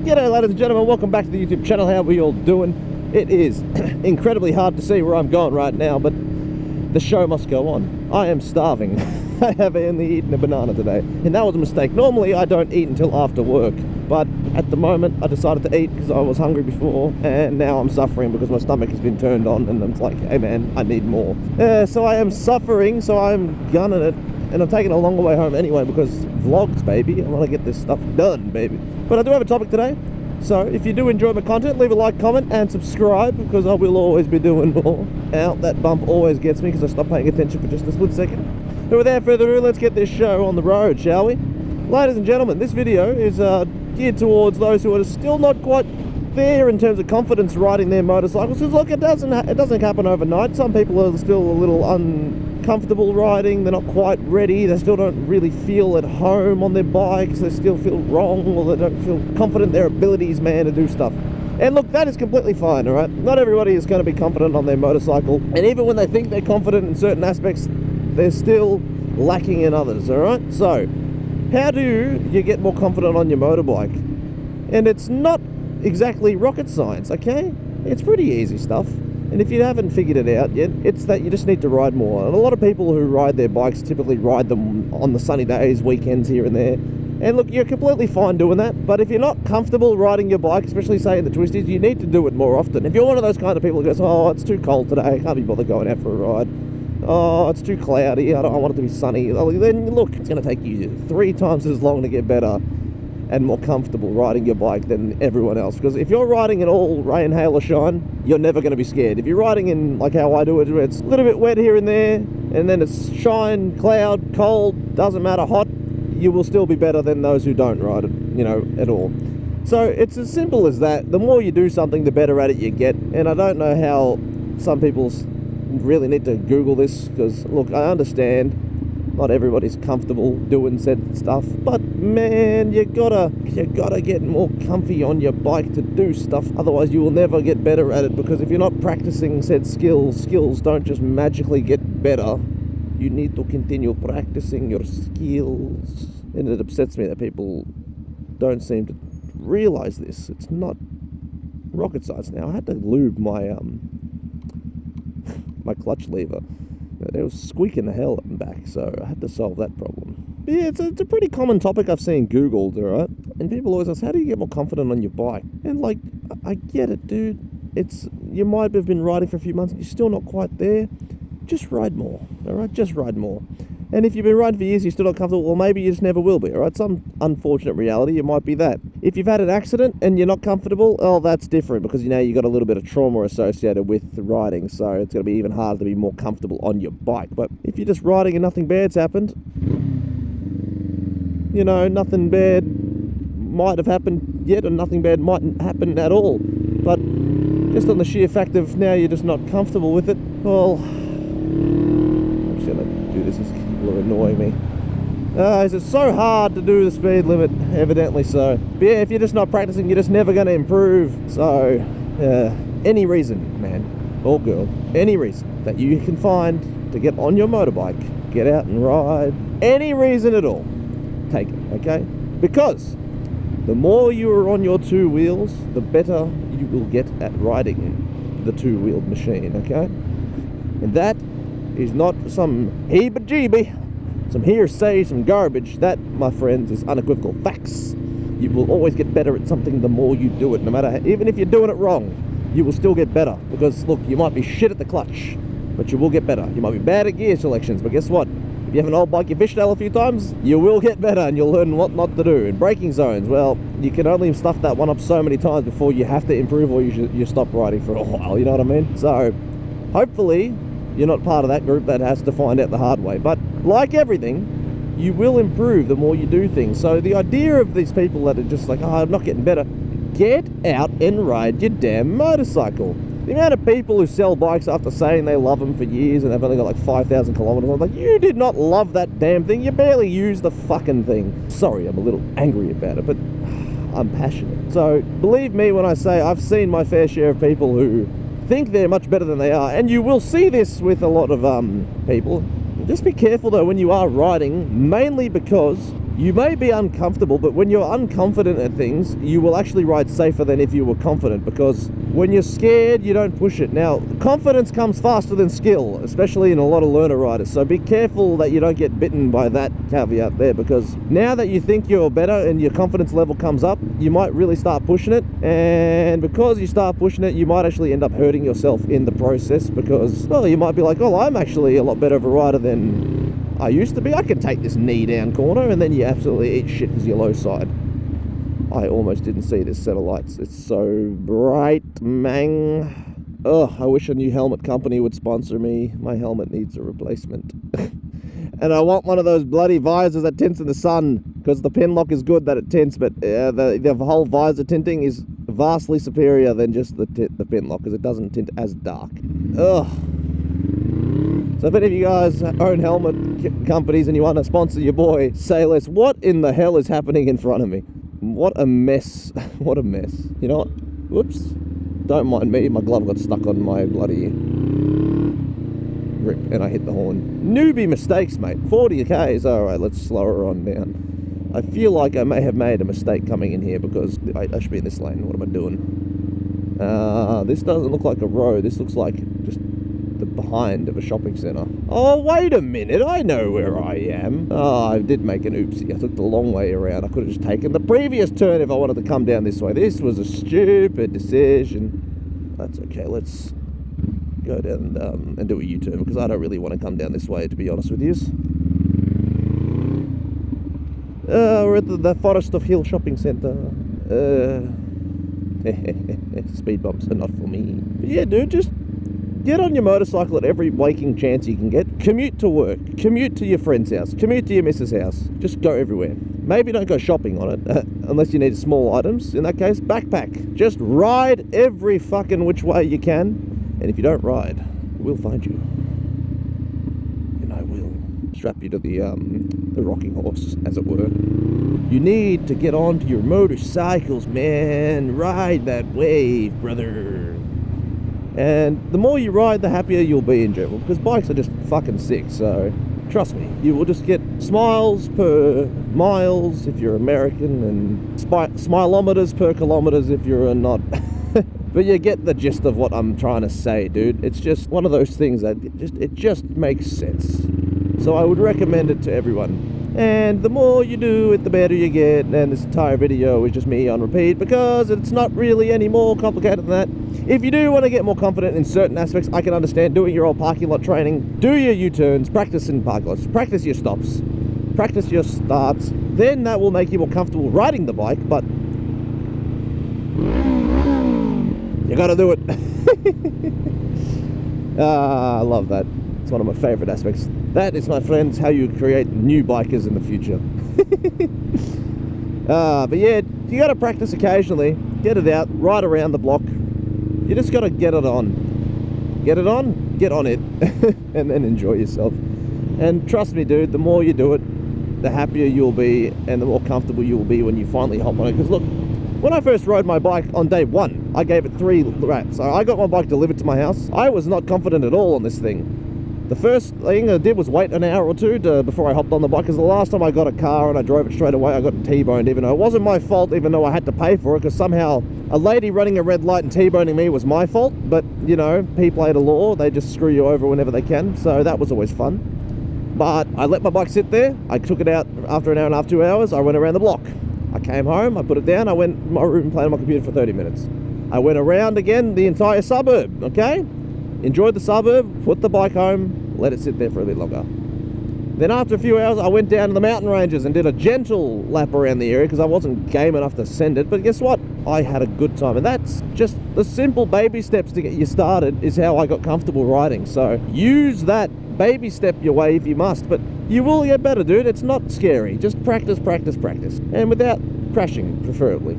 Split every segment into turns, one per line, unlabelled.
G'day ladies and gentlemen, welcome back to the YouTube channel. How are we all doing? It is incredibly hard to see where I'm going right now, but the show must go on. I am starving. I have only eaten a banana today, and that was a mistake. Normally I don't eat until after work, but at the moment I decided to eat because I was hungry before, and now I'm suffering because my stomach has been turned on, and it's like, hey man, I need more. So I am suffering, so I'm gunning it, and I'm taking a longer way home anyway because vlogs, baby. I want to get this stuff done, baby. But I do have a topic today, so if you do enjoy my content, leave a like, comment, and subscribe, because I will always be doing more. Ow, that bump always gets me because I stop paying attention for just a split second. But without further ado, let's get this show on the road, shall we? Ladies and gentlemen, this video is geared towards those who are still not quite there in terms of confidence riding their motorcycles. Because look, it doesn't happen overnight. Some people are still a little uncomfortable riding. They're not quite ready. They still don't really feel at home on their bikes. They still feel wrong, or they don't feel confident in their abilities, man, to do stuff. And look, that is completely fine, alright? Not everybody is going to be confident on their motorcycle. And even when they think they're confident in certain aspects, they're still lacking in others, alright? So, how do you get more confident on your motorbike? And it's not exactly rocket science, okay? It's pretty easy stuff. And if you haven't figured it out yet, it's that you just need to ride more. And a lot of people who ride their bikes typically ride them on the sunny days, weekends here and there. And look, you're completely fine doing that, but if you're not comfortable riding your bike, especially say in the twisties, you need to do it more often. If you're one of those kind of people who goes, oh, it's too cold today, I can't be bothered going out for a ride. Oh, it's too cloudy, I want it to be sunny. Then look, it's going to take you 3 times as long to get better and more comfortable riding your bike than everyone else. Because if you're riding in all rain, hail or shine, you're never going to be scared. If you're riding in like how I do it, where it's a little bit wet here and there, and then it's shine, cloud, cold, doesn't matter, hot, you will still be better than those who don't ride it, you know, at all. So it's as simple as that. The more you do something, the better at it you get. And I don't know how some people really need to Google this, because look, I understand not everybody's comfortable doing said stuff, but man, you gotta get more comfy on your bike to do stuff. Otherwise you will never get better at it, because if you're not practicing said skills don't just magically get better. You need to continue practicing your skills. And it upsets me that people don't seem to realize this. It's not rocket science. Now I had to lube my my clutch lever. It was squeaking the hell up and back, so I had to solve that problem. But yeah, it's a pretty common topic I've seen Googled, alright? And people always ask, how do you get more confident on your bike? And like, I get it, dude. You might have been riding for a few months and you're still not quite there. Just ride more, alright? Just ride more. And if you've been riding for years and you're still not comfortable, well, maybe you just never will be, alright? Some unfortunate reality, it might be that. If you've had an accident and you're not comfortable, oh, that's different, because you know you've got a little bit of trauma associated with riding, so it's going to be even harder to be more comfortable on your bike. But if you're just riding and nothing bad's happened, you know, nothing bad might have happened yet, and nothing bad mightn't happen at all. But just on the sheer fact of now you're just not comfortable with it, well, I'm just going to do this as people are annoying me. It's so hard to do the speed limit, evidently so. But yeah, if you're just not practicing, you're just never going to improve. So, any reason, man or girl, any reason that you can find to get on your motorbike, get out and ride, any reason at all, take it, okay? Because the more you are on your 2 wheels, the better you will get at riding the 2-wheeled machine, okay? And that is not some heebie-jeebie, some hearsay, some garbage. That, my friends, is unequivocal facts. You will always get better at something the more you do it, no matter how, even if you're doing it wrong, you will still get better. Because look, you might be shit at the clutch, but you will get better. You might be bad at gear selections, but guess what? If you have an old bike you fishtail a few times, you will get better and you'll learn what not to do. In braking zones, well, you can only stuff that one up so many times before you have to improve, or you stop riding for a while, you know what I mean? So, hopefully, you're not part of that group that has to find out the hard way. But like everything, you will improve the more you do things. So the idea of these people that are just like, oh, I'm not getting better, get out and ride your damn motorcycle. The amount of people who sell bikes after saying they love them for years and they've only got like 5,000 kilometers, I'm like, you did not love that damn thing. You barely use the fucking thing. Sorry, I'm a little angry about it, but I'm passionate. So believe me when I say I've seen my fair share of people who think they're much better than they are, and you will see this with a lot of people. Just be careful though when you are riding, mainly because You may be uncomfortable, but when you're unconfident at things, you will actually ride safer than if you were confident, because when you're scared, you don't push it. Now, confidence comes faster than skill, especially in a lot of learner riders, so be careful that you don't get bitten by that caveat there, because now that you think you're better and your confidence level comes up, you might really start pushing it, and because you start pushing it, you might actually end up hurting yourself in the process, because, well, you might be like, oh, I'm actually a lot better of a rider than I used to be. I can take this knee down corner, and then you absolutely eat shit because you're low side. I almost didn't see this set of lights. It's so bright, man. Ugh, I wish a new helmet company would sponsor me. My helmet needs a replacement. And I want one of those bloody visors that tints in the sun, because the pin lock is good that it tints, but the whole visor tinting is vastly superior than just the pin lock, because it doesn't tint as dark. Ugh. So if any of you guys own helmet companies and you want to sponsor your boy, say less. What in the hell is happening in front of me? What a mess. What a mess. You know what? Whoops. Don't mind me. My glove got stuck on my bloody grip and I hit the horn. Newbie mistakes, mate. 40 Ks. Alright, let's slow her on down. I feel like I may have made a mistake coming in here, because I should be in this lane. What am I doing? This doesn't look like a road. This looks like just the behind of a shopping centre. Oh, wait a minute, I know where I am. Oh, I did make an oopsie. I took the long way around. I could have just taken the previous turn if I wanted to come down this way. This was a stupid decision. That's okay, let's go down and do a U-turn, because I don't really want to come down this way, to be honest with you. We're at the Forest of Hill Shopping Centre. Speed bumps are not for me. But yeah, dude, just get on your motorcycle at every waking chance you can get. Commute to work. Commute to your friend's house. Commute to your missus' house. Just go everywhere. Maybe don't go shopping on it, unless you need small items. In that case, backpack. Just ride every fucking which way you can. And if you don't ride, we'll find you. And I will strap you to the rocking horse, as it were. You need to get onto your motorcycles, man. Ride that wave, brother. And the more you ride, the happier you'll be in general, because bikes are just fucking sick. So trust me, you will just get smiles per miles if you're American, and smilometers per kilometers if you're not. But you get the gist of what I'm trying to say, dude. It's just one of those things that it just makes sense. So I would recommend it to everyone. And the more you do it, the better you get. And this entire video is just me on repeat, because it's not really any more complicated than that. If you do want to get more confident in certain aspects, I can understand doing your old parking lot training. Do your U-turns, practice in parking lots, practice your stops, practice your starts. Then that will make you more comfortable riding the bike, but you gotta do it. I love that. It's one of my favorite aspects. That is, my friends, how you create new bikers in the future. But yeah, you gotta practice occasionally. Get it out, ride around the block. You just gotta get it on. Get it on, get on it, and then enjoy yourself. And trust me, dude, the more you do it, the happier you'll be, and the more comfortable you'll be when you finally hop on it. Because look, when I first rode my bike on day one, I gave it 3 laps. So I got my bike delivered to my house. I was not confident at all on this thing. The first thing I did was wait an hour or two before I hopped on the bike, because the last time I got a car and I drove it straight away, I got T-boned, even though it wasn't my fault, even though I had to pay for it, because somehow a lady running a red light and T-boning me was my fault. But, you know, people play the law. They just screw you over whenever they can. So that was always fun. But I let my bike sit there. I took it out after an hour and a half, 2 hours. I went around the block. I came home, I put it down, I went in my room and played on my computer for 30 minutes. I went around again the entire suburb, okay? Enjoyed the suburb, put the bike home, let it sit there for a bit longer. Then after a few hours, I went down to the mountain ranges and did a gentle lap around the area, because I wasn't game enough to send it. But guess what? I had a good time. And that's just the simple baby steps to get you started is how I got comfortable riding. So use that. Baby step your way if you must, but you will get better, dude. It's not scary. Just practice, practice, practice. And without crashing, preferably.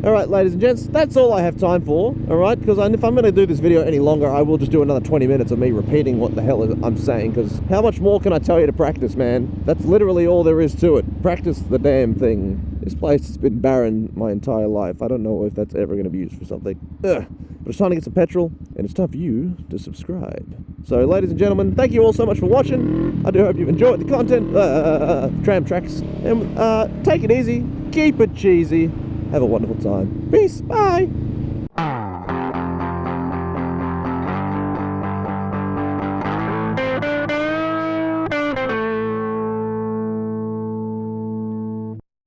Alright, ladies and gents, that's all I have time for, alright? Because if I'm going to do this video any longer, I will just do another 20 minutes of me repeating what the hell I'm saying, because how much more can I tell you to practice, man? That's literally all there is to it. Practice the damn thing. This place has been barren my entire life. I don't know if that's ever going to be used for something. Ugh. But it's time to get some petrol, and it's time for you to subscribe. So, ladies and gentlemen, thank you all so much for watching. I do hope you've enjoyed the content, tram tracks, and take it easy, keep it cheesy, have a wonderful time. Peace, bye!